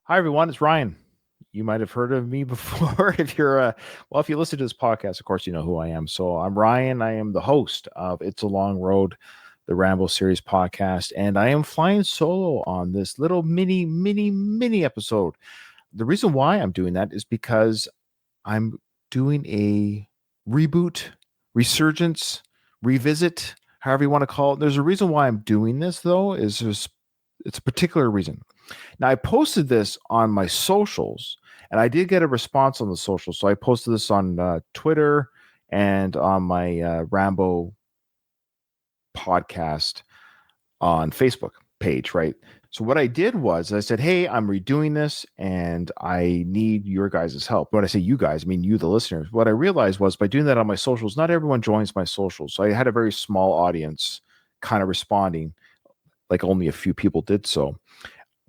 Hi, everyone. It's Ryan. You might have heard of me before if if you listen to this podcast, of course, you know who I am. So I'm Ryan. I am the host of It's a Long Road, the Rambo Series Podcast, and I am flying solo on this little mini episode. The reason why I'm doing that is because I'm doing a reboot, resurgence, revisit, however you want to call it. There's a reason why I'm doing this, though, it's a particular reason. Now, I posted this on my socials, and I did get a response on the socials. So I posted this on Twitter and on my Rambo podcast on Facebook page, right? So what I did was I said, hey, I'm redoing this, and I need your guys' help. When I say you guys, I mean you, the listeners. What I realized was by doing that on my socials, not everyone joins my socials. So I had a very small audience kind of responding, like only a few people did so.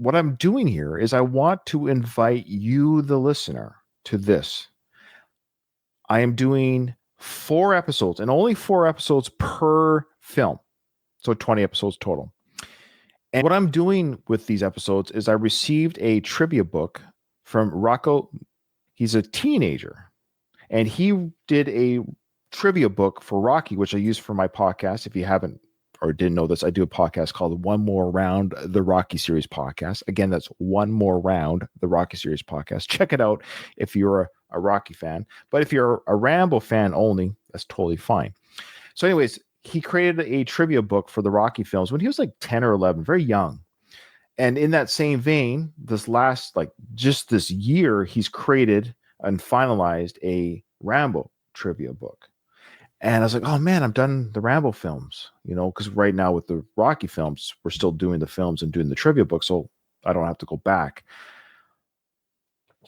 What I'm doing here is I want to invite you, the listener, to this. I am doing 4 episodes and only 4 episodes per film. So 20 episodes total. And what I'm doing with these episodes is I received a trivia book from Rocco. He's a teenager, and he did a trivia book for Rocky, which I use for my podcast. If you haven't or didn't know this, I do a podcast called One More Round, the Rocky Series Podcast. Again, that's One More Round, the Rocky Series Podcast. Check it out if you're a Rocky fan. But if you're a Rambo fan only, that's totally fine. So anyways, he created a trivia book for the Rocky films when he was like 10 or 11, very young. And in that same vein, just this year, he's created and finalized a Rambo trivia book. And I was like, oh man, I'm done the Rambo films, because right now with the Rocky films, we're still doing the films and doing the trivia book. So I don't have to go back.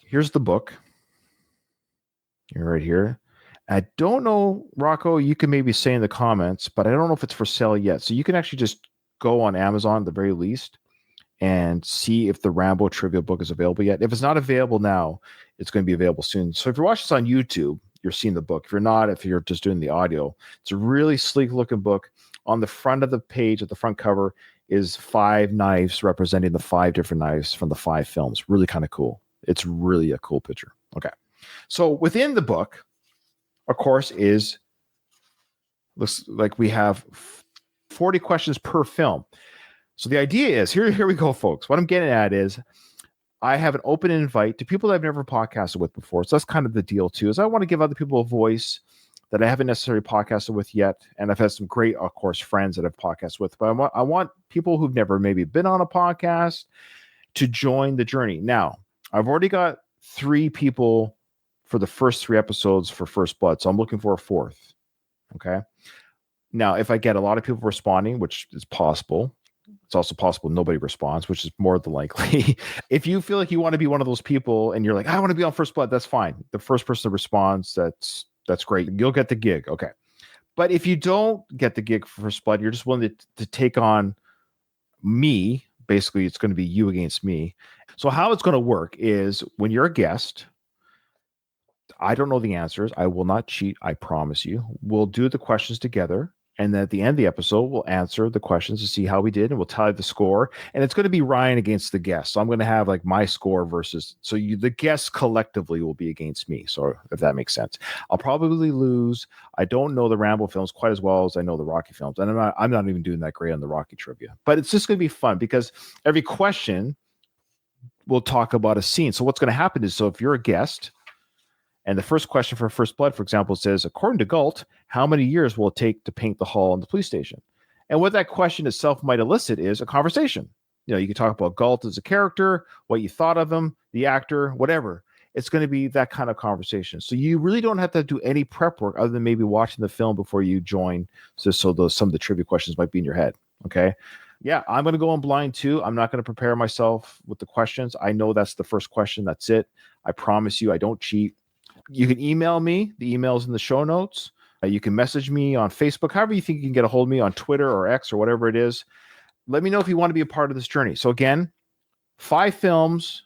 Here's the book. You're right here. I don't know, Rocco, you can maybe say in the comments, but I don't know if it's for sale yet. So you can actually just go on Amazon at the very least and see if the Rambo trivia book is available yet. If it's not available now, it's going to be available soon. So if you're watching this on YouTube, you're seeing the book. If you're not, if you're just doing the audio, it's a really sleek looking book. On the front of the page, at the front cover, is 5 knives representing the 5 different knives from the 5 films. Really kind of cool. It's really a cool picture. Okay. So within the book, of course, looks like we have 40 questions per film. So the idea is, here we go, folks. What I'm getting at is I have an open invite to people that I've never podcasted with before. So that's kind of the deal too, is I want to give other people a voice that I haven't necessarily podcasted with yet. And I've had some great, of course, friends that I've podcasted with, but I want people who've never maybe been on a podcast to join the journey. Now, I've already got 3 people for the first 3 episodes for First Blood. So I'm looking for a 4th. Okay. Now, if I get a lot of people responding, which is possible, it's also possible nobody responds, which is more than likely. If you feel like you want to be one of those people and you're like, I want to be on First Blood, that's fine. The first person that responds, that's great. You'll get the gig. Okay. But if you don't get the gig for First Blood, you're just willing to take on me. Basically, it's going to be you against me. So how it's going to work is when you're a guest, I don't know the answers. I will not cheat. I promise you. We'll do the questions together. And then at the end of the episode, we'll answer the questions to see how we did, and we'll tally the score. And it's going to be Ryan against the guest. So I'm going to have like my score versus, the guests collectively will be against me. So if that makes sense, I'll probably lose. I don't know the Rambo films quite as well as I know the Rocky films. And I'm not even doing that great on the Rocky trivia, but it's just going to be fun because every question we'll talk about a scene. So what's going to happen is, so if you're a guest, and the first question for First Blood, for example, says, according to Galt, how many years will it take to paint the hall in the police station? And what that question itself might elicit is a conversation. You can talk about Galt as a character, what you thought of him, the actor, whatever. It's going to be that kind of conversation. So you really don't have to do any prep work other than maybe watching the film before you join. So some of the trivia questions might be in your head. Okay. Yeah, I'm going to go in blind too. I'm not going to prepare myself with the questions. I know that's the first question. That's it. I promise you, I don't cheat. You can email me. The email's in the show notes. You can message me on Facebook, however you think you can get a hold of me, on Twitter or X or whatever it is. Let me know if you want to be a part of this journey. So again, 5 films,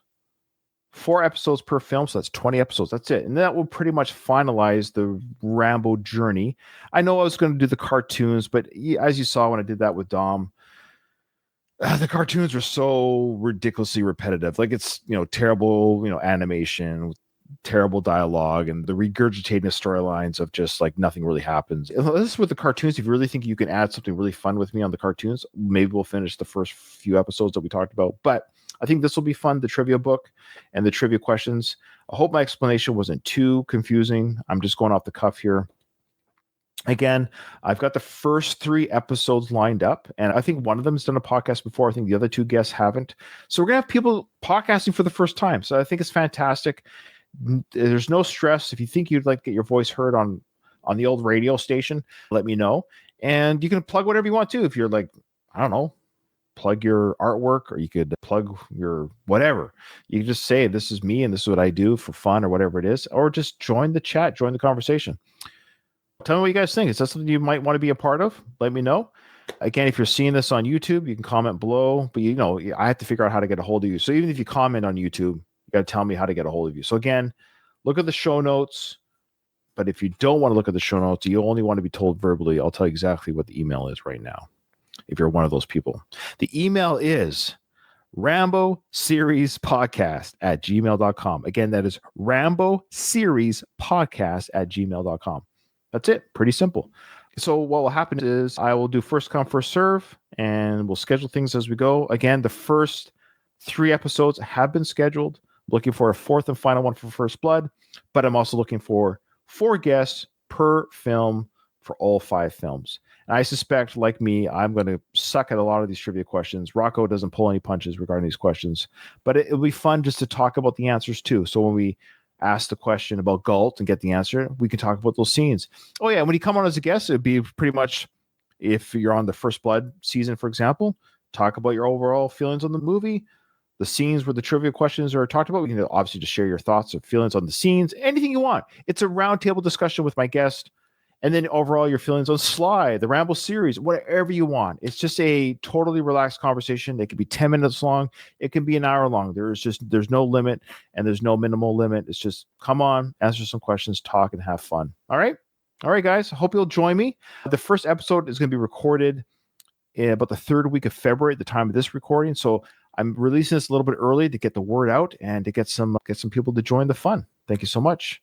4 episodes per film. So that's 20 episodes. That's it. And that will pretty much finalize the Rambo journey. I know I was going to do the cartoons, but as you saw when I did that with Dom, The cartoons were so ridiculously repetitive. Like it's, terrible, animation, terrible dialogue, and the regurgitating of storylines of just like nothing really happens. This is with the cartoons. If you really think you can add something really fun with me on the cartoons, maybe we'll finish the first few episodes that we talked about. But I think this will be fun. The trivia book and the trivia questions. I hope my explanation wasn't too confusing. I'm just going off the cuff here. Again, I've got the first 3 episodes lined up, and I think one of them has done a podcast before. I think the other 2 guests haven't. So we're going to have people podcasting for the first time. So I think it's fantastic. There's no stress. If you think you'd like to get your voice heard on the old radio station, let me know. And you can plug whatever you want to. If you're like, I don't know, plug your artwork, or you could plug your whatever. You can just say, this is me and this is what I do for fun or whatever it is, or just join the chat, join the conversation. Tell me what you guys think. Is that something you might want to be a part of? Let me know. Again, if you're seeing this on YouTube, you can comment below. But I have to figure out how to get a hold of you. So even if you comment on YouTube, you got to tell me how to get a hold of you. So again, look at the show notes. But if you don't want to look at the show notes, you only want to be told verbally, I'll tell you exactly what the email is right now, if you're one of those people. The email is Rambo Series Podcast at gmail.com. Again, that is Rambo Series Podcast at gmail.com. That's it. Pretty simple. So what will happen is I will do first come, first serve, and we'll schedule things as we go. Again, the first 3 episodes have been scheduled. Looking for a 4th and final one for First Blood, but I'm also looking for 4 guests per film for all 5 films. And I suspect, like me, I'm going to suck at a lot of these trivia questions. Rocco doesn't pull any punches regarding these questions, but it'll be fun just to talk about the answers too. So when we ask the question about Galt and get the answer, we can talk about those scenes. Oh yeah, when you come on as a guest, it'd be pretty much, if you're on the First Blood season, for example, talk about your overall feelings on the movie, the scenes where the trivia questions are talked about. We can obviously just share your thoughts or feelings on the scenes, anything you want. It's a roundtable discussion with my guest. And then overall your feelings on Sly, the Rambo series, whatever you want. It's just a totally relaxed conversation. It could be 10 minutes long. It can be an hour long. There's no limit, and there's no minimal limit. It's just come on, answer some questions, talk, and have fun. All right. All right, guys. I hope you'll join me. The first episode is going to be recorded in about the 3rd week of February at the time of this recording. So I'm releasing this a little bit early to get the word out and to get some people to join the fun. Thank you so much.